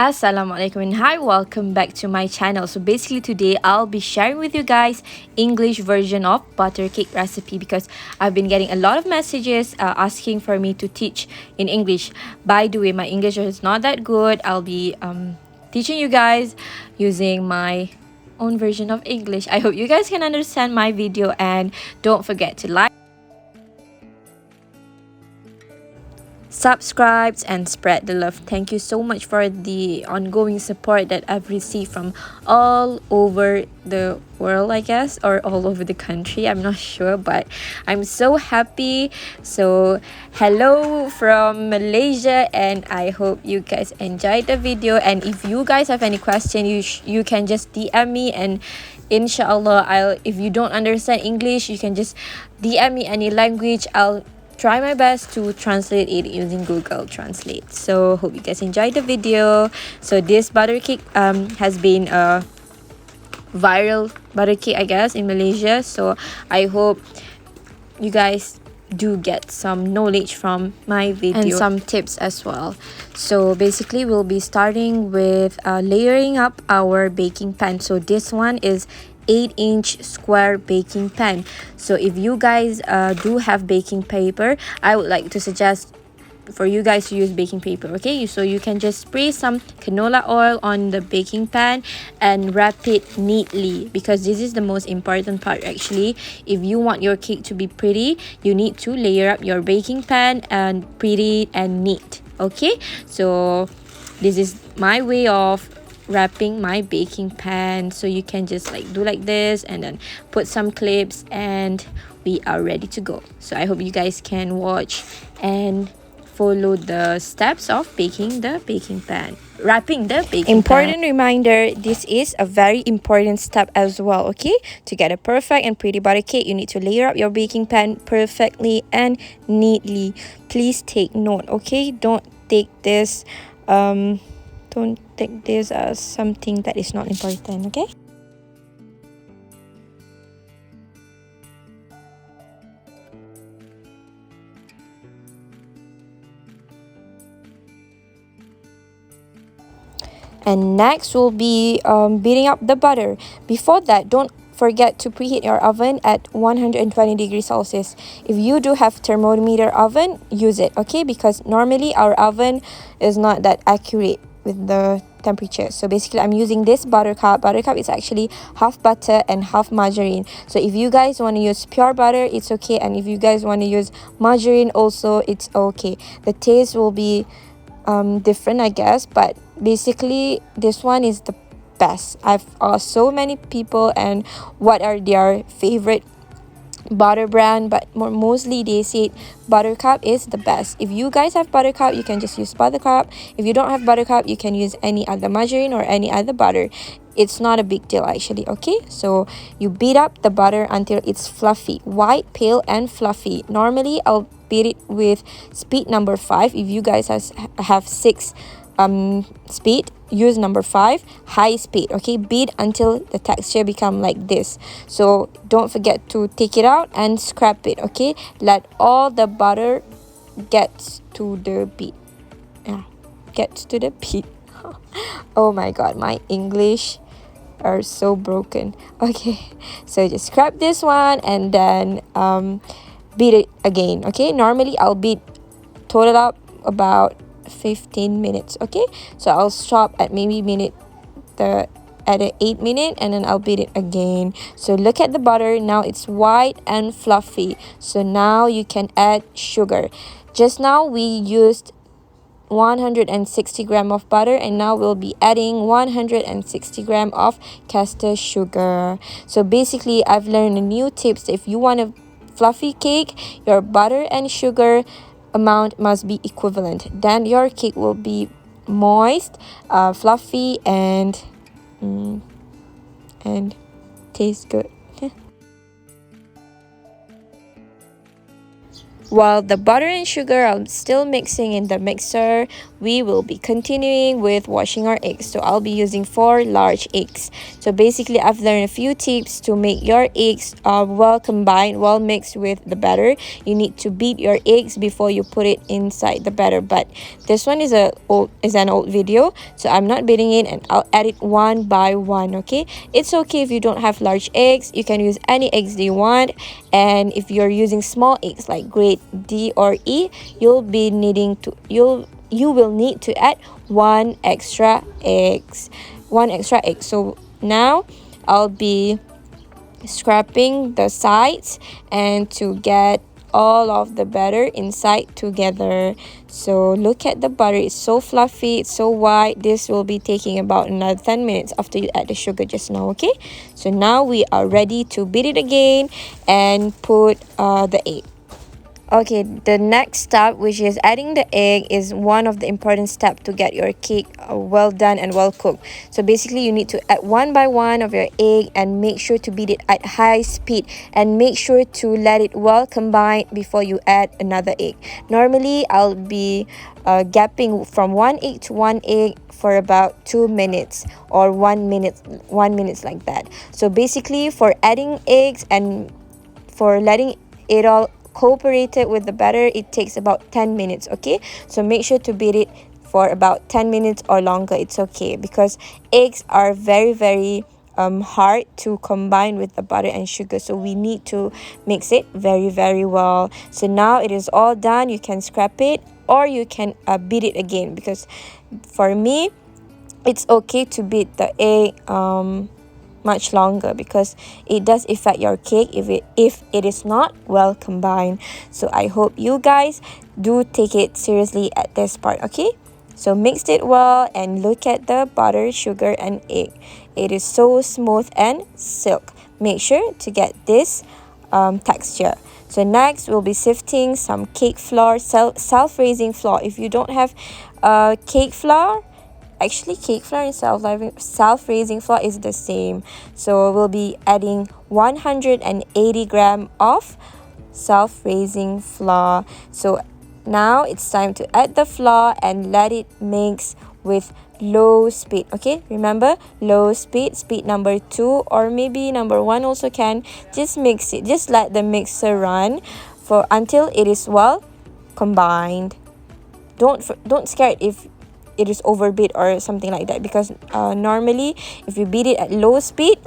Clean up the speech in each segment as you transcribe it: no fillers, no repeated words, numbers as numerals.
Assalamualaikum and Hi, welcome back to my channel. So basically today I'll be sharing with you guys English version of Buttercake recipe because I've been getting a lot of messages asking for me to teach in English. By the way, my English is not that good. I'll be teaching you guys using my own version of English. I hope you guys can understand my video, and don't forget to like, subscribe, and spread the love. Thank you so much for the ongoing support that I've received from all over the world, I guess, or all over the country. I'm not sure, but I'm so happy. So hello from Malaysia, and I hope you guys enjoyed the video. And if you guys have any question, you can just DM me, and inshallah, if you don't understand English, you can just DM me any language. I'll try my best to translate it using Google Translate. So hope you guys enjoyed the video. So this butter cake has been a viral butter cake, I guess, in Malaysia. So I hope you guys do get some knowledge from my video and some tips as well. So basically we'll be starting with layering up our baking pan. So this one is 8-inch square baking pan. So if you guys do have baking paper, I would like to suggest for you guys to use baking paper. Okay, so you can just spray some canola oil on the baking pan and wrap it neatly, because this is the most important part actually. If you want your cake to be pretty, you need to layer up your baking pan and pretty and neat. Okay, so this is my way of wrapping my baking pan. So you can just do like this and then put some clips, and we are ready to go. So I hope you guys can watch and follow the steps of baking the baking pan, wrapping the baking important pan. Reminder, this is a very important step as well. Okay, to get a perfect and pretty butter cake, you need to layer up your baking pan perfectly and neatly. Please take note. Okay, don't take this as something that is not important. Okay. And next we'll be beating up the butter. Before that, don't forget to preheat your oven at 120 degrees Celsius. If you do have thermometer oven, use it, okay? Because normally our oven is not that accurate with the temperature. So basically I'm using this butter cup. Butter cup is actually half butter and half margarine. So if you guys want to use pure butter, it's okay. And if you guys want to use margarine also, it's okay. The taste will be different, I guess, but basically this one is the best. I've asked so many people and what are their favorite butter brand, but mostly they say Buttercup is the best. If you guys have Buttercup, you can just use Buttercup. If you don't have Buttercup, you can use any other margarine or any other butter. It's not a big deal actually. Okay, so you beat up the butter until it's fluffy, white, pale, and fluffy. Normally I'll beat it with speed number 5. If you guys have 6 speed, use number 5, high speed. Okay, beat until the texture become like this. So don't forget to take it out and scrap it. Okay, let all the butter get to the beat. Get to the beat. Oh my god, my English are so broken. Okay, so just scrap this one and then beat it again. Okay, normally I'll beat total up about 15 minutes. Okay, so I'll stop at maybe at the 8 minute, and then I'll beat it again. So look at the butter now, it's white and fluffy. So now you can add sugar. Just now we used 160 gram of butter, and now we'll be adding 160 gram of Castor Sugar. So basically I've learned a new tips. If you want a fluffy cake, your butter and sugar amount must be equivalent, then your cake will be moist, fluffy, and taste good. While the butter and sugar are still mixing in the mixer, we will be continuing with washing our eggs. So I'll be using 4 large eggs. So basically, I've learned a few tips to make your eggs well combined, well mixed with the batter. You need to beat your eggs before you put it inside the batter. But this one is an old video, so I'm not beating it, and I'll add it one by one. Okay, it's okay if you don't have large eggs. You can use any eggs that you want, and if you're using small eggs like grade D or E, you will need to add one extra egg. So now I'll be scraping the sides and to get all of the butter inside together. So look at the butter, it's so fluffy, it's so white. This will be taking about another 10 minutes after you add the sugar just now. Okay, so now we are ready to beat it again and put the egg. Okay, the next step, which is adding the egg, is one of the important steps to get your cake well done and well cooked. So basically, you need to add one by one of your egg and make sure to beat it at high speed, and make sure to let it well combine before you add another egg. Normally, I'll be gapping from one egg to one egg for about 2 minutes or 1 minute like that. So basically, for adding eggs and for letting it all cooperated with the batter, it takes about 10 minutes. Okay, so make sure to beat it for about 10 minutes or longer. It's okay, because eggs are very hard to combine with the butter and sugar, so we need to mix it very well. So now it is all done. You can scrap it or you can beat it again, because for me it's okay to beat the egg much longer, because it does affect your cake if it is not well combined. So I hope you guys do take it seriously at this part. Okay, so mix it well and look at the butter, sugar and egg. It is so smooth and silk. Make sure to get this texture. So next we'll be sifting some cake flour, self-raising flour. If you don't have cake flour, actually cake flour and self-raising flour is the same. So we'll be adding 180 gram of self-raising flour. So now it's time to add the flour and let it mix with low speed. Okay, remember, low speed, speed number 2 or maybe number 1 also can. Just mix it, just let the mixer run for until it is well combined. Don't scare it if it is overbeat or something like that, because normally if you beat it at low speed,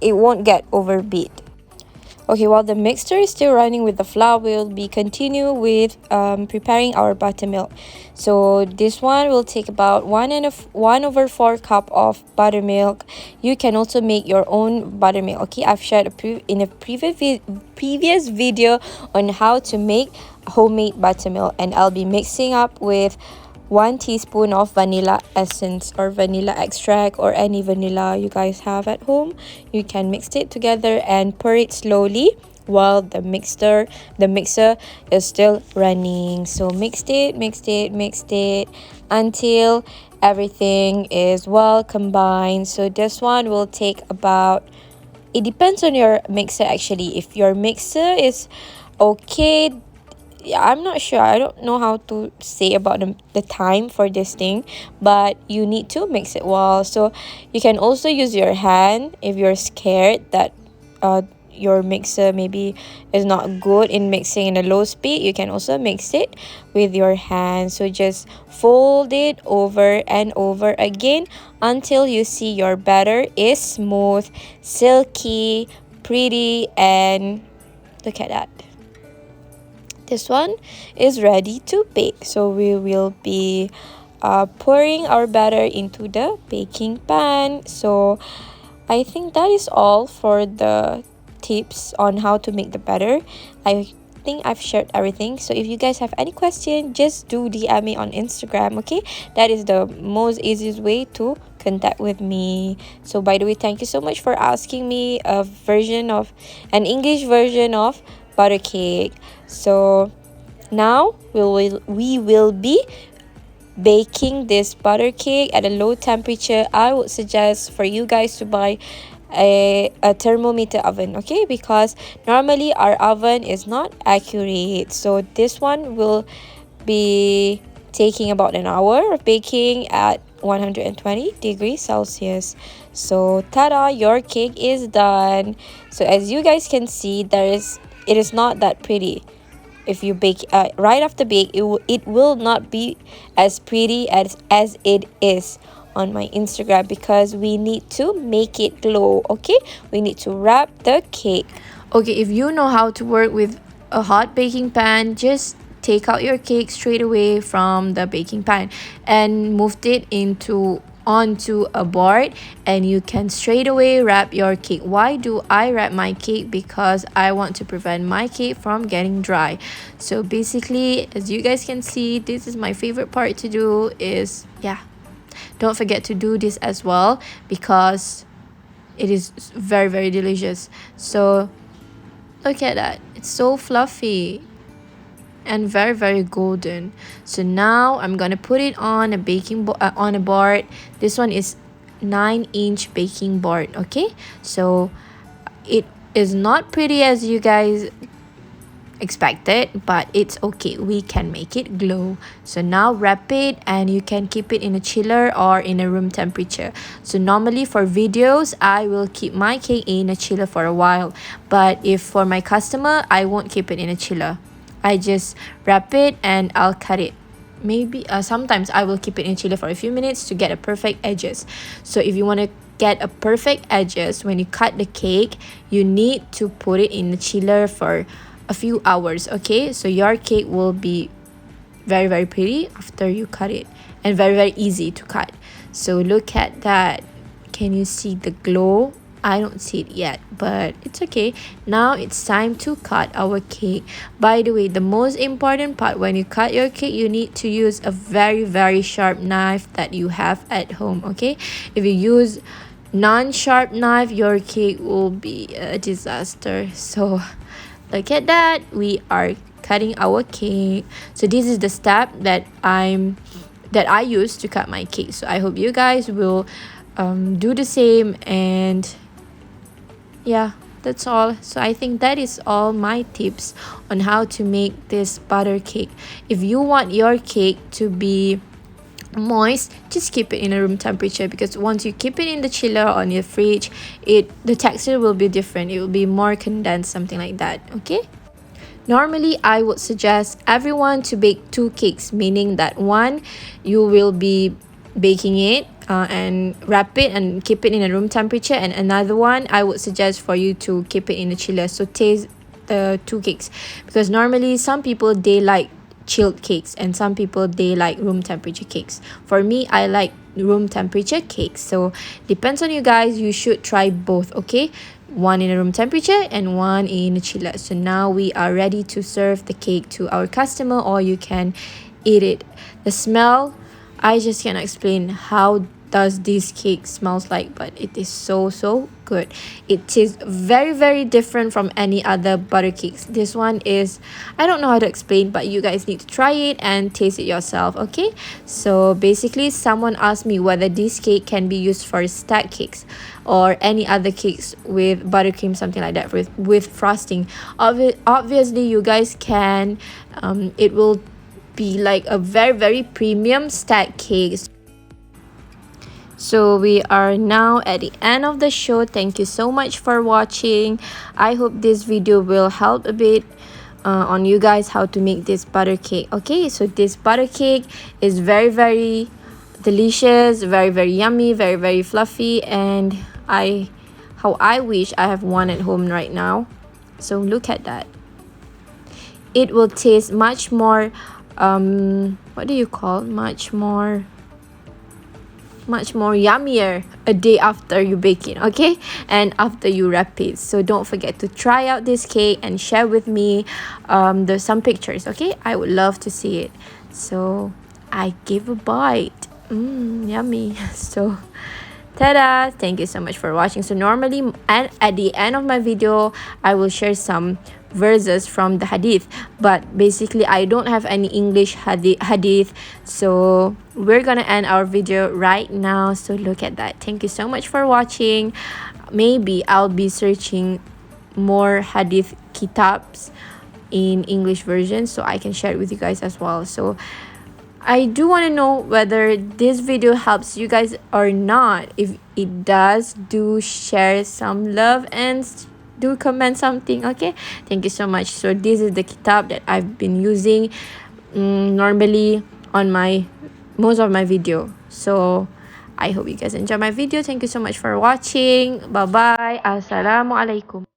it won't get overbeat. Okay, while the mixture is still running with the flour, we'll be continue with preparing our buttermilk. So this one will take about 1/4 cup of buttermilk. You can also make your own buttermilk. Okay, I've shared in a previous video on how to make homemade buttermilk, and I'll be mixing up with 1 teaspoon of vanilla essence or vanilla extract, or any vanilla you guys have at home. You can mix it together and pour it slowly while the mixer is still running. So mix it until everything is well combined. So this one will take about, it depends on your mixer actually. If your mixer is okay, I'm not sure, I don't know how to say about the time for this thing, but you need to mix it well. So you can also use your hand if you're scared that your mixer maybe is not good in mixing in a low speed. You can also mix it with your hand. So just fold it over and over again until you see your batter is smooth, silky, pretty, and look at that. This one is ready to bake. So we will be pouring our batter into the baking pan. So I think that is all for the tips on how to make the batter. I think I've shared everything. So if you guys have any question, just do DM me on Instagram. Okay, that is the most easiest way to contact with me. So by the way, thank you so much for asking me an English version of Buttercake. So now we will be baking this butter cake at a low temperature. I would suggest for you guys to buy a thermometer oven, okay, because normally our oven is not accurate. So this one will be taking about an hour of baking at 120 degrees Celsius. So tada, your cake is done. So as you guys can see, it is not that pretty. If you bake right after bake, it will not be as pretty as it is on my Instagram, because we need to make it glow. Okay, we need to wrap the cake. Okay, if you know how to work with a hot baking pan, just take out your cake straight away from the baking pan and moved it onto a board, and you can straight away wrap your cake. Why do I wrap my cake? Because I want to prevent my cake from getting dry. So basically, as you guys can see, this is my favorite part to do. Is don't forget to do this as well, because it is very, very delicious. So look at that, it's so fluffy and very, very golden. So now I'm gonna put it on a on a board. This one is 9-inch baking board. Okay, so it is not pretty as you guys expected, but it's okay, we can make it glow. So now wrap it, and you can keep it in a chiller or in a room temperature. So normally for videos, I will keep my cake in a chiller for a while, but if for my customer, I won't keep it in a chiller. I just wrap it and I'll cut it. Maybe sometimes I will keep it in chiller for a few minutes to get a perfect edges. So if you want to get a perfect edges when you cut the cake, you need to put it in the chiller for a few hours. Okay, so your cake will be very, very pretty after you cut it, and very, very easy to cut. So look at that, can you see the glow? I don't see it yet, but it's okay. Now it's time to cut our cake. By the way, the most important part, when you cut your cake, you need to use a very, very sharp knife that you have at home. Okay, if you use non-sharp knife, your cake will be a disaster. So look at that, we are cutting our cake. So this is the step that I use to cut my cake. So I hope you guys will do the same. And yeah, that's all. So I think that is all my tips on how to make this butter cake. If you want your cake to be moist, just keep it in a room temperature, because once you keep it in the chiller or in your fridge, the texture will be different, it will be more condensed, something like that. Okay, normally I would suggest everyone to bake 2 cakes, meaning that one you will be baking it and wrap it and keep it in a room temperature, and another one I would suggest for you to keep it in the chiller. So taste the 2 cakes, because normally some people, they like chilled cakes, and some people, they like room temperature cakes. For me, I like room temperature cakes. So depends on you guys, you should try both. Okay, one in a room temperature and one in a chiller. So now we are ready to serve the cake to our customer, or you can eat it. The smell, I just cannot explain how does this cake smells like, but it is so, so good. It is very, very different from any other butter cakes. This one is, I don't know how to explain, but you guys need to try it and taste it yourself. Okay, so basically someone asked me whether this cake can be used for stack cakes or any other cakes with buttercream, something like that, with frosting. Obviously you guys can. It will be like a very, very premium stack cake. So we are now at the end of the show. Thank you so much for watching. I hope this video will help a bit on you guys how to make this butter cake. Okay, so this butter cake is very, very delicious, very, very yummy, very, very fluffy, and how I wish I have one at home right now. So look at that. It will taste much more what do you call, much more yummier a day after you bake it, okay, and after you wrap it. So don't forget to try out this cake and share with me there's some pictures. Okay, I would love to see it. So I give a bite. Yummy. So ta-da, thank you so much for watching. So normally at the end of my video, I will share some verses from the hadith, but basically I don't have any English hadith, so we're gonna end our video right now. So look at that. Thank you so much for watching. maybe I'll be searching more hadith kitabs in English version so I can share it with you guys as well. So I do want to know whether this video helps you guys or not. If it does, do share some love and do comment something. Okay, thank you so much. So this is the kitab that I've been using normally on my most of my video. So I hope you guys enjoy my video. Thank you so much for watching. Bye bye. Assalamualaikum.